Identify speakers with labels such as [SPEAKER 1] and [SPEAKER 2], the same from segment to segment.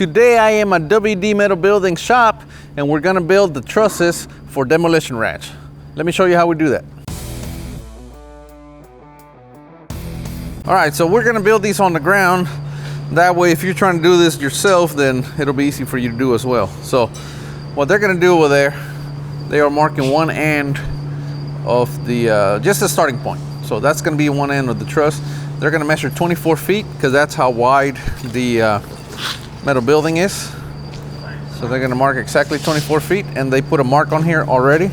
[SPEAKER 1] Today I am at WD Metal Building Shop and we're gonna build the trusses for Demolition Ranch. Let me show you how we do that. All right, so we're gonna build these on the ground. That way, if you're trying to do this yourself, then it'll be easy for you to do as well. So what they're gonna do over there, they are marking one end of the, just the starting point. So that's gonna be one end of the truss. They're gonna measure 24 feet because that's how wide the metal building is. So they're gonna mark exactly 24 feet and they put a mark on here already.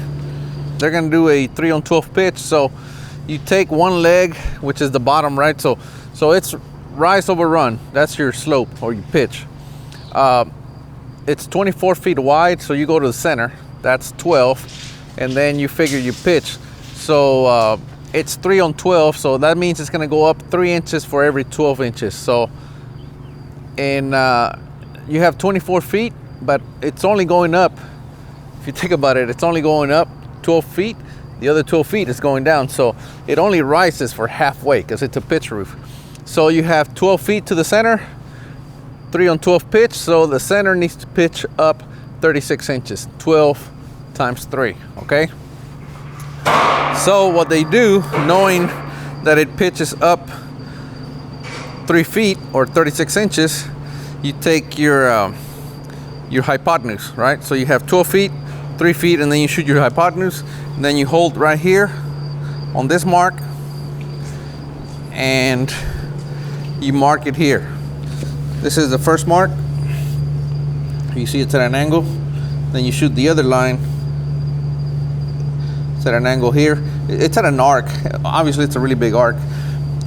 [SPEAKER 1] They're gonna do a 3/12 pitch. So you take one leg, which is the bottom, right? So it's rise over run. That's your slope or your pitch. It's 24 feet wide. So you go to the center, that's 12. And then you figure your pitch. So it's 3/12. So that means it's gonna go up 3 inches for every 12 inches. So and you have 24 feet, but it's only going up, if you think about it, it's only going up 12 feet. The other 12 feet is going down. So it only rises for halfway because it's a pitch roof. So you have 12 feet to the center, 3/12 pitch. So the center needs to pitch up 36 inches, 12 times 3, okay? So what they do, knowing that it pitches up 3 feet or 36 inches, you take your hypotenuse, right? So you have 12 feet, 3 feet, and then you shoot your hypotenuse, and then you hold right here on this mark, and you mark it here. This is the first mark. You see it's at an angle. Then you shoot the other line. It's at an angle here. It's at an arc. Obviously, it's a really big arc.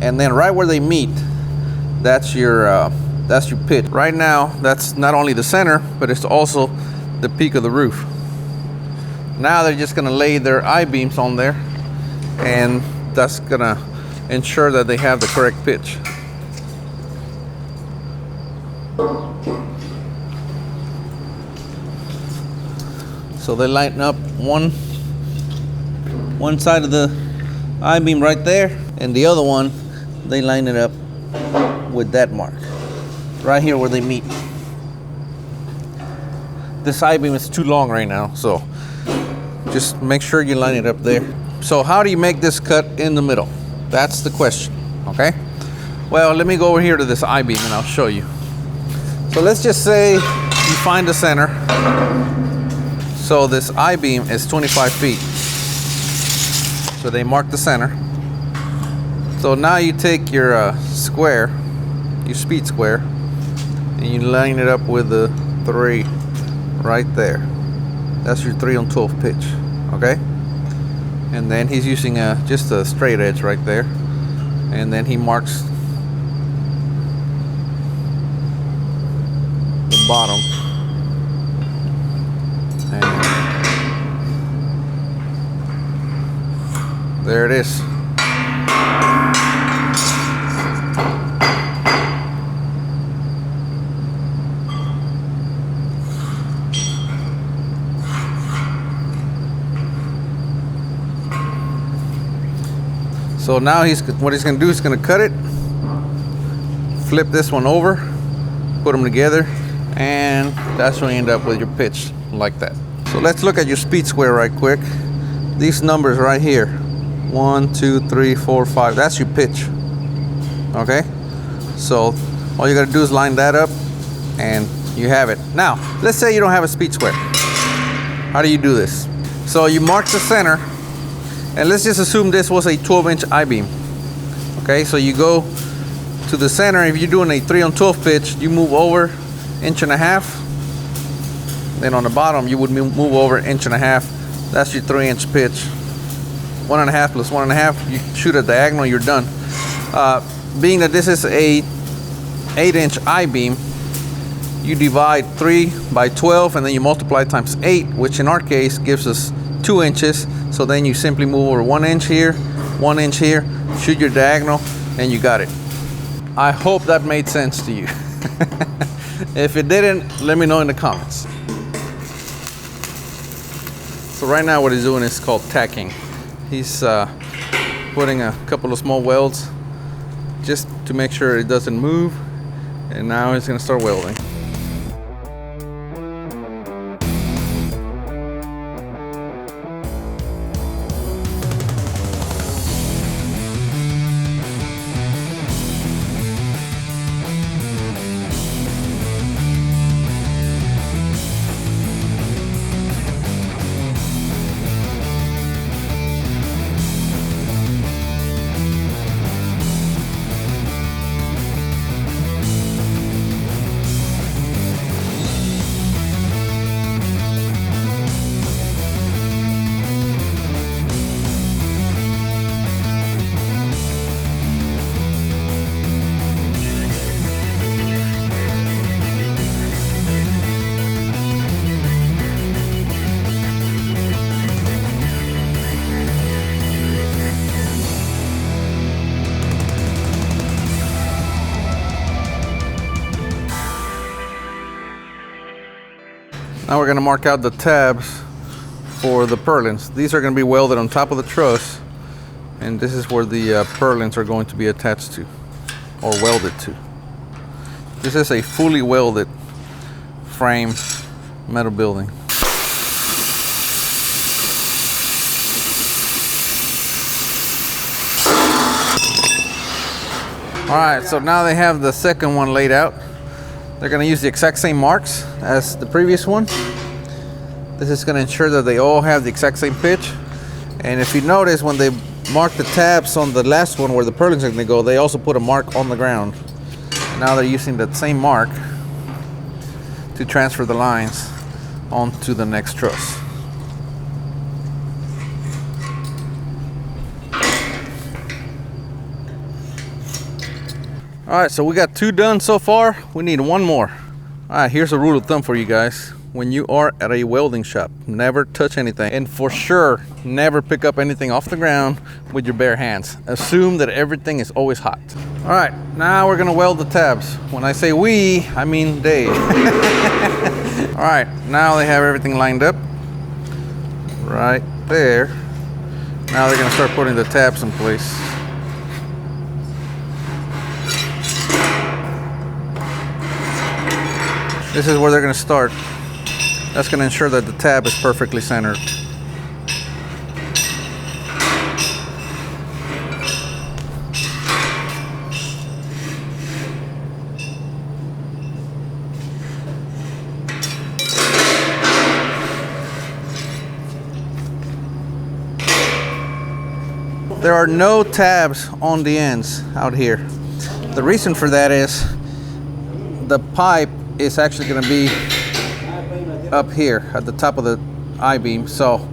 [SPEAKER 1] And then right where they meet, that's your pitch. Right now, that's not only the center, but it's also the peak of the roof. Now they're just gonna lay their I-beams on there, and that's gonna ensure that they have the correct pitch. So they line up one side of the I-beam right there, and the other one, they line it up with that mark right here where they meet. This I-beam is too long right now, so just make sure you line it up there. So how do you make this cut in the middle? That's the question, okay? Well, let me go over here to this I-beam and I'll show you. So let's just say you find the center. So this I-beam is 25 feet. So they mark the center. So now you take your square, your speed square, and you line it up with the 3 right there. That's your 3/12 pitch, okay? And then he's using just a straight edge right there. And then he marks the bottom. And there it is. So now what he's gonna do is gonna cut it, flip this one over, put them together, and that's when you end up with your pitch like that. So let's look at your speed square right quick. These numbers right here, 1, 2, 3, 4, 5, that's your pitch, okay? So all you gotta do is line that up and you have it. Now, let's say you don't have a speed square. How do you do this? So you mark the center, and let's just assume this was a 12-inch I-beam. Okay, so you go to the center. If you're doing a 3/12 pitch, you move over 1.5 inches. Then on the bottom, you would move over 1.5 inches. That's your 3-inch pitch. 1.5 plus 1.5, you shoot a diagonal, you're done. Being that this is a 8-inch I-beam, you divide 3 by 12 and then you multiply times 8, which in our case gives us 2 inches. So then you simply move over 1 inch here, 1 inch here, shoot your diagonal, and you got it. I hope that made sense to you. If it didn't, let me know in the comments. So right now what he's doing is called tacking. He's putting a couple of small welds just to make sure it doesn't move, and now he's gonna start welding. Now we're gonna mark out the tabs for the purlins. These are gonna be welded on top of the truss, and this is where the purlins are going to be attached to, or welded to. This is a fully welded frame metal building. All right, so now they have the second one laid out. They're gonna use the exact same marks as the previous one. This is gonna ensure that they all have the exact same pitch. And if you notice, when they mark the tabs on the last one where the purlins are gonna go, they also put a mark on the ground. Now they're using that same mark to transfer the lines onto the next truss. All right, so we got 2 done so far. We need 1 more. All right, here's a rule of thumb for you guys. When you are at a welding shop, never touch anything. And for sure, never pick up anything off the ground with your bare hands. Assume that everything is always hot. All right, now we're gonna weld the tabs. When I say we, I mean Dave. All right, now they have everything lined up. Right there. Now they're gonna start putting the tabs in place. This is where they're going to start. That's going to ensure that the tab is perfectly centered. There are no tabs on the ends out here. The reason for that is the pipe is actually going to be up here at the top of the I-beam, so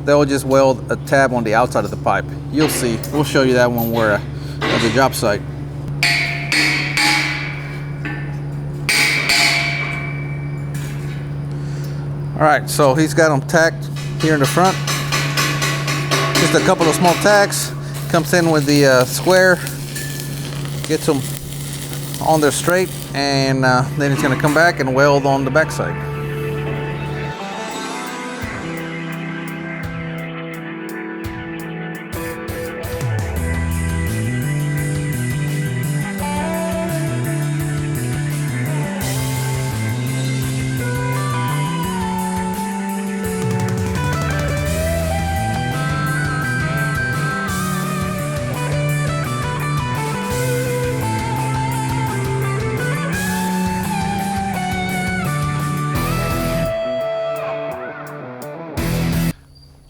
[SPEAKER 1] they'll just weld a tab on the outside of the pipe. You'll see. We'll show you that when we're at the job site. All right, so he's got them tacked here in the front. Just a couple of small tacks. Comes in with the square, gets them on there straight, and then it's going to come back and weld on the backside.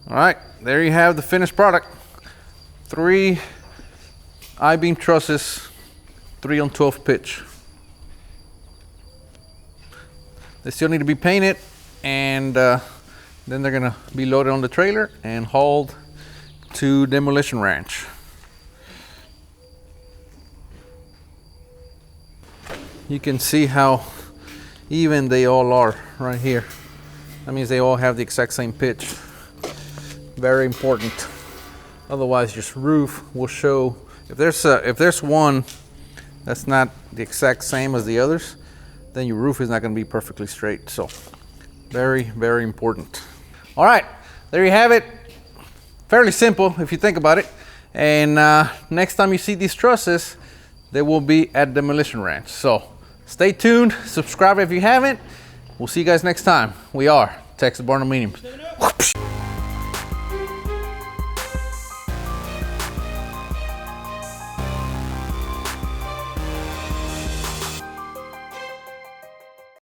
[SPEAKER 1] All right, there you have the finished product. 3 I-beam trusses, 3 on 12 pitch. They still need to be painted, and then they're gonna be loaded on the trailer and hauled to Demolition Ranch. You can see how even they all are right here. That means they all have the exact same pitch. Very important. Otherwise, your roof will show, if there's one that's not the exact same as the others, then your roof is not going to be perfectly straight. So very, very important. All right, there you have it. Fairly simple if you think about it. And next time you see these trusses, they will be at Demolition Ranch. So stay tuned, subscribe if you haven't. We'll see you guys next time. We are Texas Barndominiums.